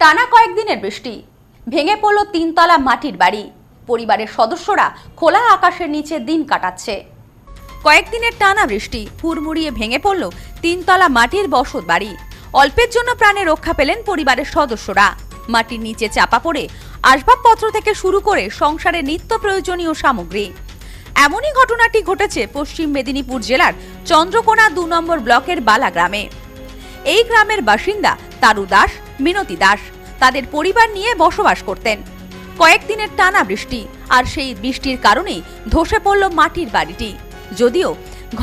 টানা কয়েকদিনের বৃষ্টি, ভেঙে পড়ল তিনতলা মাটির বাড়ি। পরিবারের সদস্যরা খোলা আকাশের নিচে দিন কাটাচ্ছে। কয়েকদিনের টানা বৃষ্টি হুড়মুড়িয়ে ভেঙে পড়ল তিনতলা মাটির বসত বাড়ি। অল্পের জন্য প্রাণে রক্ষা পেলেন পরিবারের সদস্যরা। মাটির নিচে চাপা পড়ে আসবাবপত্র থেকে শুরু করে সংসারের নিত্য প্রয়োজনীয় সামগ্রী। এমনই ঘটনাটি ঘটেছে পশ্চিম মেদিনীপুর জেলার চন্দ্রকোনা ২ নম্বর ব্লকের বালা গ্রামে। এই গ্রামের বাসিন্দা তারু দাস, মিনতি দাস তাদের পরিবার নিয়ে বসবাস করতেন। কয়েকদিনের টানা বৃষ্টি আর সেই বৃষ্টির কারণেই ধসে পড়ল মাটির বাড়িটি। যদিও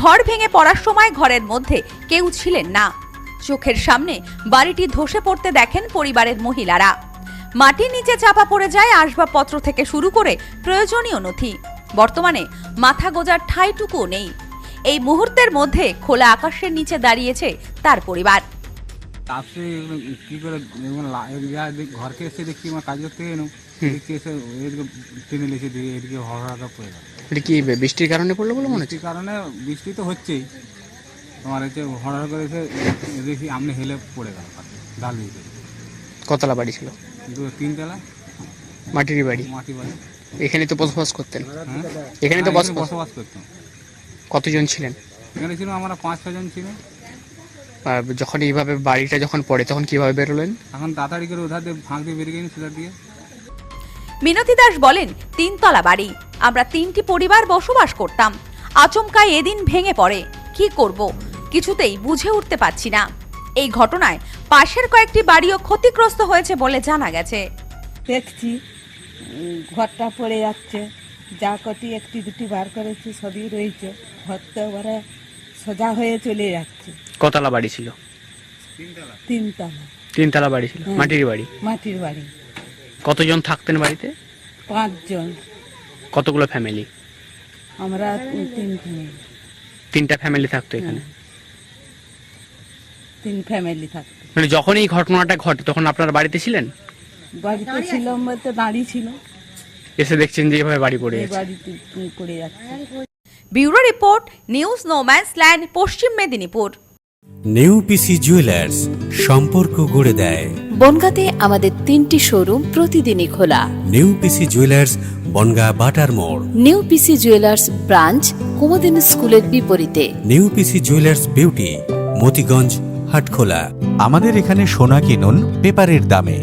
ঘর ভেঙে পড়ার সময় ঘরের মধ্যে কেউ ছিলেন না। চোখের সামনে বাড়িটি ধসে পড়তে দেখেন পরিবারের মহিলারা। মাটির নিচে চাপা পড়ে যায় আসবাবপত্র থেকে শুরু করে প্রয়োজনীয় নথি। বর্তমানে মাথা গোজার ঠাঁইটুকুও নেই। এই মুহূর্তের মধ্যে খোলা আকাশের নিচে দাঁড়িয়েছে তার পরিবার। কি করে ঘরকে এসে দেখছি আমার কাজ করতে এনো দেখছি এসে এদিকে টেনে লেছে দিয়ে এদিকে হড়াকা পড়ে গেল। এটা কি বৃষ্টির কারণে পড়লো বলে মনে হচ্ছে? বৃষ্টির কারণে, বৃষ্টি তো হচ্ছেই, তোমার হচ্ছে হড়াকা করে এসে দেখি আমনে হেলে পড়ে গেল ডাল দিতে। কতলা বাড়ি ছিল? 3 তলা মাটির বাড়ি। মাটি বাড়ি। এখানে তো বসবাস করতেন? হ্যাঁ, এখানে তো বসবাস করতাম। কতজন ছিলেন? এখানে ছিল আমরা 5-6 জন ছিল। আর যখন এইভাবে বাড়িটা যখন পড়ে তখন কিভাবে বেরোলেন? এখন তাড়াতাড়ি করে ওধার দিয়ে ফাঁক দিয়ে বেরিয়ে গেলেন সেটা দিয়ে। মিনতি দাস বলেন, 3 তলা বাড়ি, আমরা 3টি পরিবার বসবাস করতাম। আচমকায় এদিন ভেঙে পড়ে, কি করব কিছুতেই বুঝে উঠতে পারছি না। এই ঘটনায় পাশের কয়েকটি বাড়িও ক্ষতিগ্রস্ত হয়েছে বলে জানা গেছে। দেখছি ঘরটা পড়ে যাচ্ছে, যা কটি একটি দুটি বার করেছি সবই রয়েছে। ঘরটা এবারে সোজা হয়ে চলে যাচ্ছে। কতলা বাড়ি ছিল? 3তলা। 3তলা বাড়ি ছিল, মাটির বাড়ি। মাটির বাড়ি। কতজন থাকতেন বাড়িতে? 5 জন। কতগুলো ফ্যামিলি? আমরা 3 ফ্যামিলি। 3টা ফ্যামিলি থাকতো এখানে। 3 ফ্যামিলি থাকতো। মানে যখন এই ঘটনাটা ঘটে তখন আপনারা বাড়িতে ছিলেন? বাড়িতে ছিলাম বলতে দাঁড়িয়ে ছিল। এসে দেখছেন যে এভাবে বাড়ি পড়ে এই আছে। বাড়িতে পড়ে যাচ্ছে। Bureau report, news no man's land, পশ্চিম মেদিনীপুর। নেউপিসি জুয়েলার্স, সম্পর্ক গড়ে দেয়। বনগাঁতে আমাদের 3টি শোরুম প্রতিদিনই খোলা। নেউপিসি জুয়েলার্স, বনগাঁ বাটার মোড়। নিউপিসি জুয়েলার্স ব্রাঞ্চ কুমুদিনী স্কুলের বিপরীতে। নেউপিসি জুয়েলার্স বিউটি, মতিগঞ্জ, হাটখোলা। আমাদের এখানে সোনা কিনুন পেপারের দামে।